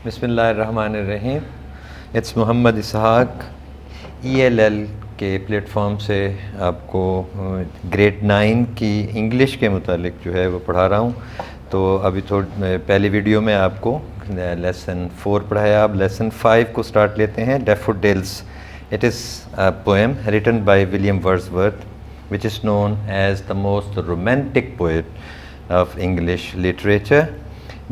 بسم اللہ الرحمن الرحیم. اٹس محمد اسحاق. ELL کے پلیٹ فارم سے آپ کو گریڈ 9 کی انگلش کے متعلق جو ہے وہ پڑھا رہا ہوں. تو ابھی پہلی ویڈیو میں آپ کو لیسن 4 پڑھایا. اب لیسن 5 کو سٹارٹ لیتے ہیں. ڈیفوڈلز. It is a poem written by William Wordsworth, which is known as the most romantic poet of English literature.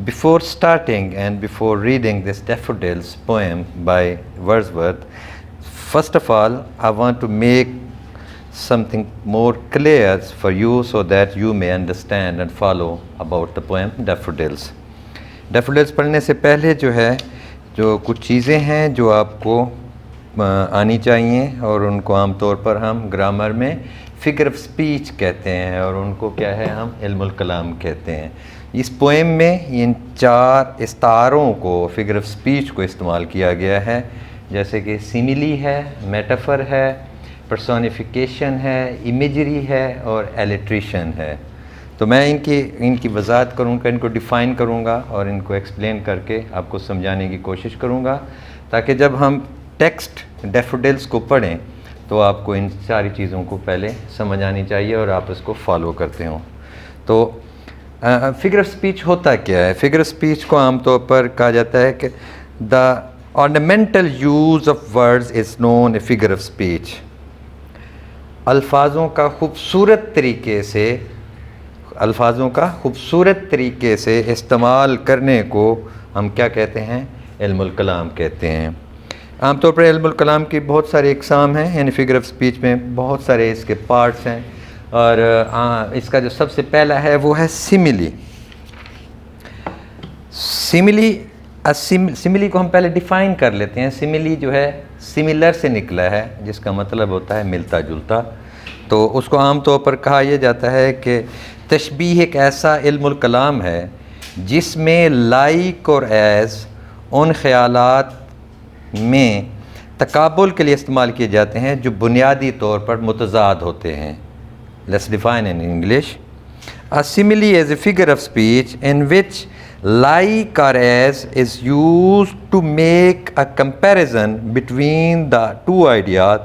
Before starting and before reading this Daffodils poem by Wordsworth, first of all, I want to make something more clear for you so that you may understand and follow about the poem Daffodils. Daffodils پڑھنے سے پہلے جو کچھ چیزیں ہیں جو آپ کو آنی چاہیے، اور ان کو عام طور پر ہم گرامر میں فگر آف سپیچ کہتے ہیں، اور ان کو کیا ہے ہم علم الکلام کہتے ہیں. اس پوئم میں ان 4 استعاروں کو، فگر آف سپیچ کو استعمال کیا گیا ہے، جیسے کہ سیملی ہے، میٹافر ہے، پرسونیفیکیشن ہے، امیجری ہے اور ایلیٹریشن ہے. تو میں ان کی وضاحت کروں گا، ان کو ڈیفائن کروں گا اور ان کو ایکسپلین کر کے آپ کو سمجھانے کی کوشش کروں گا، تاکہ جب ہم ٹیکسٹ ڈیفوڈلز کو پڑھیں تو آپ کو ان ساری چیزوں کو پہلے سمجھ آنی چاہیے اور آپ اس کو فالو کرتے ہوں. تو فگر آف سپیچ ہوتا کیا ہے؟ فگر آف سپیچ کو عام طور پر کہا جاتا ہے کہ the ornamental use of words is known a figure of speech. الفاظوں کا خوبصورت طریقے سے استعمال کرنے کو ہم کیا کہتے ہیں؟ علم الکلام کہتے ہیں. عام طور پر علم الکلام کی بہت ساری اقسام ہیں، یعنی فگر آف سپیچ میں بہت سارے اس کے پارٹس ہیں، اور اس کا جو سب سے پہلا ہے وہ ہے سیملی. سیملی کو ہم پہلے ڈیفائن کر لیتے ہیں. سیملی جو ہے سملر سے نکلا ہے، جس کا مطلب ہوتا ہے ملتا جلتا. تو اس کو عام طور پر کہا یہ جاتا ہے کہ تشبیہ ایک ایسا علم الکلام ہے جس میں لائک اور ایز ان خیالات میں تقابل کے لیے استعمال کیے جاتے ہیں جو بنیادی طور پر متضاد ہوتے ہیں. Let's define in English. A simile is a figure of speech in which like or as is used to make a comparison between the two ideas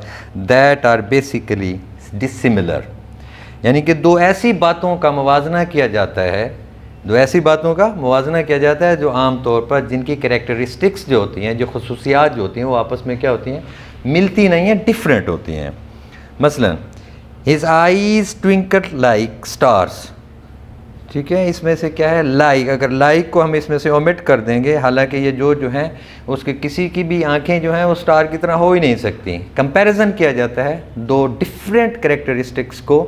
that are basically dissimilar. یعنی کہ دو ایسی باتوں کا موازنہ کیا جاتا ہے جو عام طور پر جن کی کریکٹرسٹکس جو ہوتی ہیں، جو خصوصیات جو ہوتی ہیں، وہ آپس میں کیا ہوتی ہیں؟ ملتی نہیں ہیں، ڈیفرنٹ ہوتی ہیں. مثلا his eyes twinkle like stars. ٹھیک ہے، اس میں سے کیا ہے؟ لائک. اگر لائک کو ہم اس میں سے اومٹ کر دیں گے، حالانکہ یہ جو ہیں اس کے کسی کی بھی آنکھیں جو ہیں وہ سٹار کی طرح ہو ہی نہیں سکتی. کمپیریزن کیا جاتا ہے دو ڈفرینٹ کریکٹرسٹکس کو،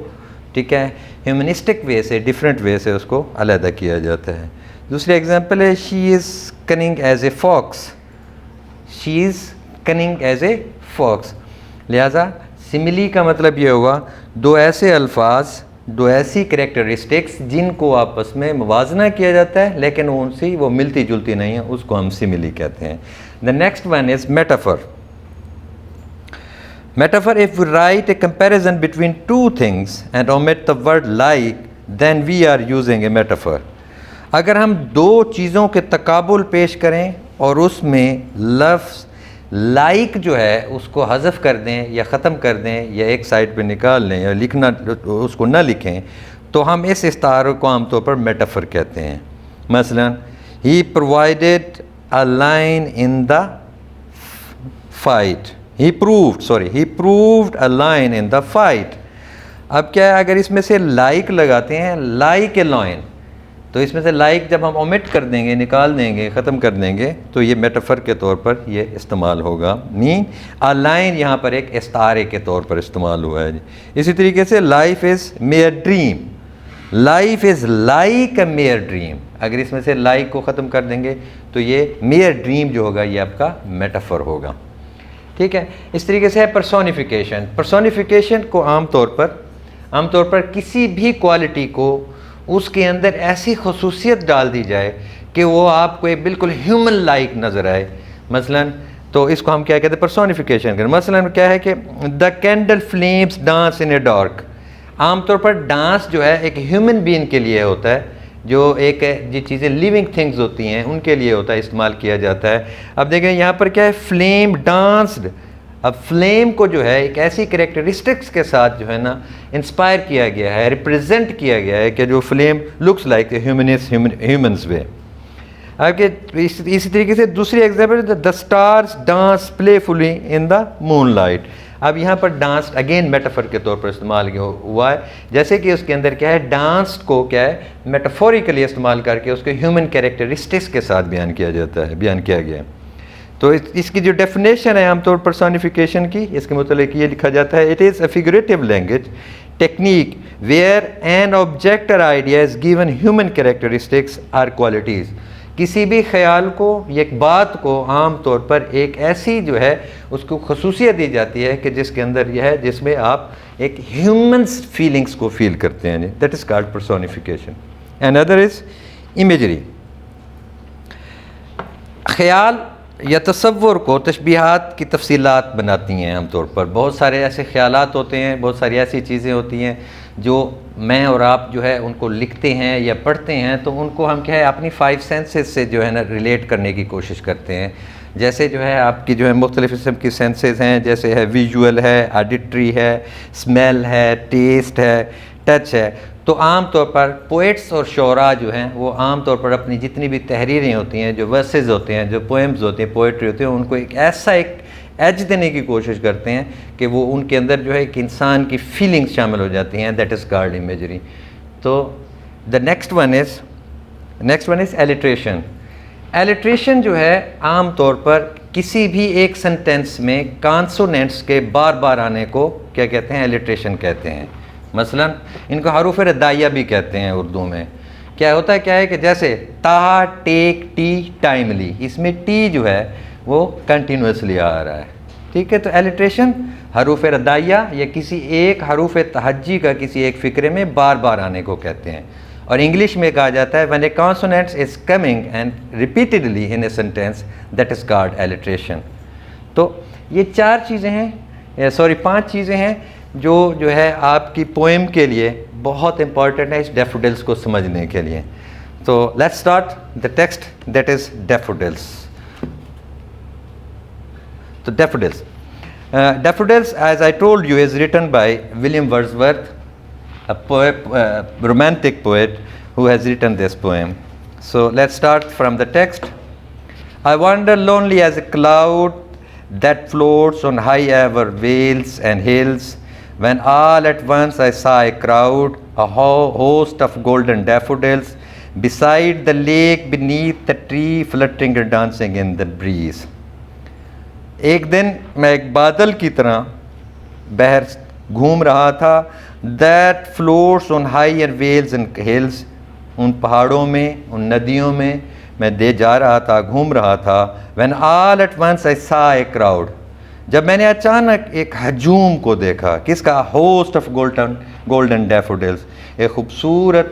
ٹھیک ہے، ہیومنسٹک وے سے، ڈفرینٹ وے سے اس کو علیحدہ کیا جاتا ہے. دوسری ایگزامپل ہے she is cunning as a fox. She is cunning as a fox. لہٰذا سملی کا مطلب یہ ہوا دو ایسے الفاظ، دو ایسی کریکٹرسٹکس جن کو آپس میں موازنہ کیا جاتا ہے لیکن ان سے وہ ملتی جلتی نہیں ہیں، اس کو ہم سملی کہتے ہیں. The next one is metaphor. Metaphor, if we write a comparison between two things and omit the word like, then we are using a metaphor. اگر ہم دو چیزوں کے تقابل پیش کریں اور اس میں لفظ like جو ہے اس کو حذف کر دیں یا ختم کر دیں یا ایک سائڈ پہ نکال لیں یا لکھنا اس کو نہ لکھیں، تو ہم اس استعارے کو عام طور پر میٹافر کہتے ہیں. مثلا he provided a line in the fight. He proved a line in the fight. اب کیا ہے، اگر اس میں سے لائک لگاتے ہیں، لائک اے لائن، تو اس میں سے لائک جب ہم اومٹ کر دیں گے، نکال دیں گے، ختم کر دیں گے، تو یہ میٹافر کے طور پر یہ استعمال ہوگا. a لائن یہاں پر ایک استعارے کے طور پر استعمال ہوا ہے. اسی طریقے سے life is mere dream. Life is like a mere dream. اگر اس میں سے لائک کو ختم کر دیں گے تو یہ میئر ڈریم جو ہوگا یہ آپ کا میٹافر ہوگا. ٹھیک ہے. اس طریقے سے ہے پرسونیفیکیشن. پرسونیفیکیشن کو عام طور پر کسی بھی کوالٹی کو اس کے اندر ایسی خصوصیت ڈال دی جائے کہ وہ آپ کو ایک بالکل ہیومن لائک نظر آئے. مثلا تو اس کو ہم کیا کہتے ہیں؟ پرسونیفیکیشن کریں. مثلا کیا ہے کہ the candle flames dance in a dark. عام طور پر ڈانس جو ہے ایک ہیومن بینگ کے لیے ہوتا ہے، جو ایک یہ چیزیں لیونگ تھنگز ہوتی ہیں ان کے لیے ہوتا ہے، استعمال کیا جاتا ہے۔ اب دیکھیں یہاں پر کیا ہے، فلیم ڈانسڈ۔ اب فلیم کو جو ہے ایک ایسی کریکٹرسٹکس کے ساتھ جو ہے نا انسپائر کیا گیا ہے، ریپریزنٹ کیا گیا ہے کہ جو فلیم لکس لائک ہیومنز وے۔ اب کہ اسی طریقے سے دوسری ایگزامپل، دا اسٹارز ڈانس پلے فلی ان دا مون لائٹ۔ اب یہاں پر ڈانس اگین میٹافر کے طور پر استعمال ہوا ہے، جیسے کہ اس کے اندر کیا ہے، ڈانس کو کیا ہے میٹافوریکلی استعمال کر کے اس کے ہیومن کریکٹرسٹکس کے ساتھ بیان کیا جاتا ہے، بیان کیا گیا ہے۔ تو اس کی جو ڈیفینیشن ہے عام طور پر پرسونیفیکیشن کی، اس کے متعلق یہ لکھا جاتا ہے، it is a figurative language technique where an object or idea is given human characteristics اور کوالٹیز۔ کسی بھی خیال کو یا ایک بات کو عام طور پر ایک ایسی جو ہے اس کو خصوصیت دی جاتی ہے کہ جس کے اندر یہ ہے، جس میں آپ ایک ہیومنس فیلنگس کو فیل کرتے ہیں، that is called personification. And other is imagery. خیال یا تصور کو تشبیہات کی تفصیلات بناتی ہیں عام طور پر۔ بہت سارے ایسے خیالات ہوتے ہیں، بہت ساری ایسی چیزیں ہوتی ہیں جو میں اور آپ جو ہے ان کو لکھتے ہیں یا پڑھتے ہیں تو ان کو ہم کیا ہے اپنی 5 سینسز سے جو ہے نا ریلیٹ کرنے کی کوشش کرتے ہیں۔ جیسے جو ہے آپ کی جو ہے مختلف قسم کی سینسز ہیں، جیسے ہے ویژول ہے، آڈیٹری ہے، اسمیل ہے، ٹیسٹ ہے، ٹچ ہے۔ تو عام طور پر پوئٹس اور شعراء جو ہیں وہ عام طور پر اپنی جتنی بھی تحریریں ہوتی ہیں، جو ورسز ہوتے ہیں، جو پوئمز ہوتے ہیں، پوئٹری ہوتی ہیں، ان کو ایک ایسا ایک ایج دینے کی کوشش کرتے ہیں کہ وہ ان کے اندر جو ہے ایک انسان کی فیلنگز شامل ہو جاتی ہیں، دیٹ از کالڈ امیجری۔ تو دا نیکسٹ ون از ایلیٹریشن۔ ایلیٹریشن جو ہے عام طور پر کسی بھی ایک سنٹینس میں کانسوننٹس کے بار بار آنے کو کیا کہتے ہیں، ایلیٹریشن کہتے ہیں۔ مثلا ان کو حروف ردائیہ بھی کہتے ہیں اردو میں۔ کیا ہوتا ہے، کیا ہے کہ جیسے تا، ٹیک، ٹی، ٹائملی، اس میں ٹی جو ہے وہ کنٹینوسلی آ رہا ہے، ٹھیک ہے۔ تو ایلیٹریشن حروف ردائیہ یا کسی ایک حروف تہجی کا کسی ایک فقرے میں بار بار آنے کو کہتے ہیں، اور انگلش میں کہا جاتا ہے when a consonant is coming and repeatedly in a sentence that is called alliteration۔ تو یہ 5 چیزیں ہیں جو ہے آپ کی پوئم کے لیے بہت امپورٹنٹ ہے اس ڈیفوڈلس کو سمجھنے کے لیے۔ تو let's start the text, that is daffodils. تو daffodils as I told you is written by William Wordsworth, a poet, romantic poet who has written this poem. So let's start from the text. I wander lonely as a cloud that floats on high ever vales and hills, when all at once I saw a crowd, a host of golden daffodils, beside the lake beneath the tree, fluttering and dancing in the breeze. ایک دن میں ایک بادل کی طرح بہر گھوم رہا تھا، that floats on higher vales and hills، ان پہاڑوں میں، ان ندیوں میں دے جا رہا تھا، گھوم رہا تھا۔ when all at once I saw a crowd، جب میں نے اچانک ایک ہجوم کو دیکھا، کس کا؟ host of golden daffodils، ایک خوبصورت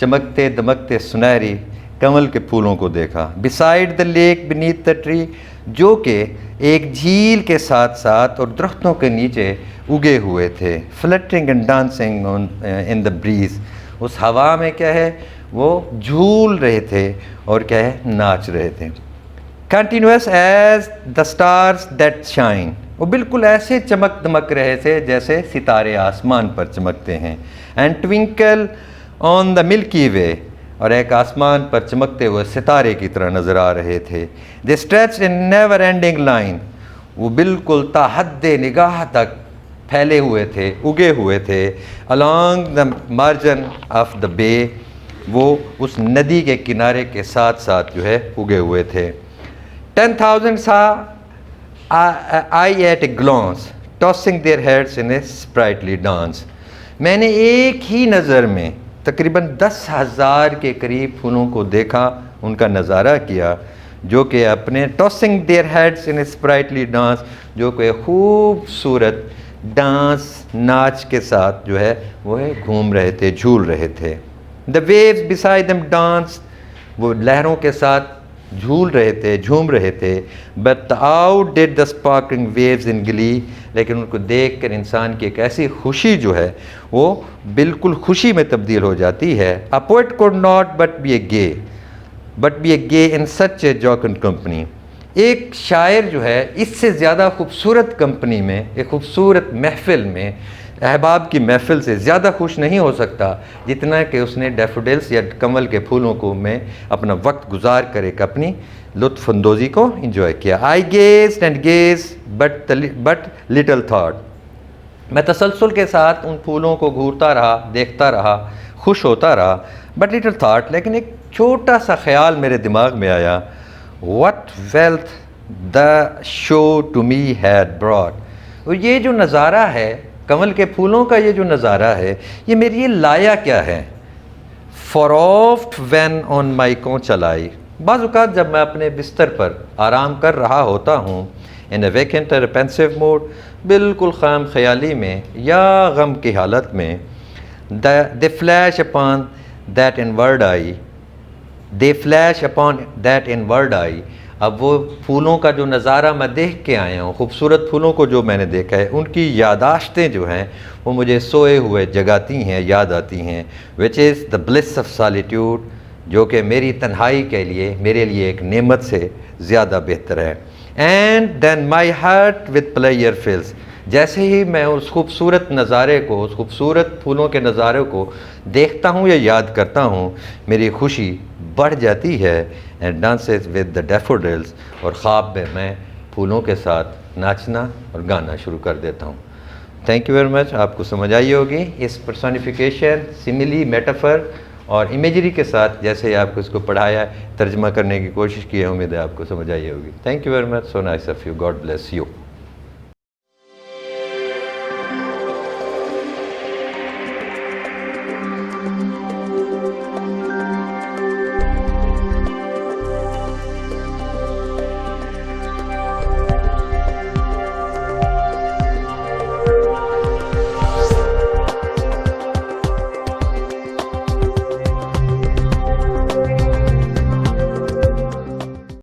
چمکتے دمکتے سنہری کمل کے پھولوں کو دیکھا۔ beside the lake beneath the tree، جو کہ ایک جھیل کے ساتھ ساتھ اور درختوں کے نیچے اگے ہوئے تھے۔ fluttering and dancing in the breeze، اس ہوا میں کیا ہے وہ جھول رہے تھے اور کیا ہے ناچ رہے تھے۔ continuous as the stars that shine، وہ بالکل ایسے چمک دمک رہے تھے جیسے ستارے آسمان پر چمکتے ہیں۔ and twinkle on the milky way، اور ایک آسمان پر چمکتے ہوئے ستارے کی طرح نظر آ رہے تھے۔ they stretched in never ending line، وہ بالکل تا حد نگاہ تک پھیلے ہوئے تھے، اگے ہوئے تھے۔ along the margin of the bay، وہ اس ندی کے کنارے کے ساتھ ساتھ جو ہے اگے ہوئے تھے۔ 10,000 saw I at a glance، tossing their heads in a sprightly dance، میں نے ایک ہی نظر میں تقریباً 10,000 کے قریب پھولوں کو دیکھا، ان کا نظارہ کیا، جو کہ اپنے tossing their heads in a sprightly dance، جو کہ خوبصورت ڈانس ناچ کے ساتھ جو ہے وہ گھوم رہے تھے، جھول رہے تھے۔ the waves beside them danced، وہ لہروں کے ساتھ جھول رہے تھے، جھوم رہے تھے. But out did the sparkling waves in glee, لیکن ان کو دیکھ کر انسان کی ایک ایسی خوشی جو ہے وہ بالکل خوشی میں تبدیل ہو جاتی ہے. A poet could not but be a gay in such a jocund company. ایک شاعر جو ہے اس سے زیادہ خوبصورت کمپنی میں، ایک خوبصورت محفل میں، احباب کی محفل سے زیادہ خوش نہیں ہو سکتا جتنا کہ اس نے ڈیفوڈلس یا کمل کے پھولوں کو میں اپنا وقت گزار کر ایک اپنی لطف اندوزی کو انجوائے کیا. I gazed and gazed but little thought. میں تسلسل کے ساتھ ان پھولوں کو گھورتا رہا، دیکھتا رہا، خوش ہوتا رہا. بٹ لٹل تھاٹ، لیکن ایک چھوٹا سا خیال میرے دماغ میں آیا. What wealth the show to me had brought. اور یہ جو نظارہ ہے، کمل کے پھولوں کا یہ جو نظارہ ہے، یہ میرے لیے لایا کیا ہے. For oft when on my couch lie. بعض اوقات جب میں اپنے بستر پر آرام کر رہا ہوتا ہوں، in a vacant or pensive mood، بالکل خام خیالی میں یا غم کی حالت میں، they flash upon that inward eye. اب وہ پھولوں کا جو نظارہ میں دیکھ کے آیا ہوں، خوبصورت پھولوں کو جو میں نے دیکھا ہے، ان کی یاداشتیں جو ہیں وہ مجھے سوئے ہوئے جگاتی ہیں، یاد آتی ہیں. which is the bliss of solitude، جو کہ میری تنہائی کے لیے، میرے لیے ایک نعمت سے زیادہ بہتر ہے. and then my heart with pleasure fills. جیسے ہی میں اس خوبصورت نظارے کو، اس خوبصورت پھولوں کے نظارے کو دیکھتا ہوں یا یاد کرتا ہوں، میری خوشی بڑھ جاتی ہے. and dances with the daffodils، اور خواب میں میں پھولوں کے ساتھ ناچنا اور گانا شروع کر دیتا ہوں. Thank you very much. آپ کو سمجھ آئی ہوگی اس پرسونیفیکیشن، سملی، میٹافر اور امیجری کے ساتھ جیسے آپ کو اس کو پڑھایا، ترجمہ کرنے کی کوشش کی ہے. امید ہے آپ کو سمجھ آئی ہوگی. Thank you very much. So nice of you. God bless you.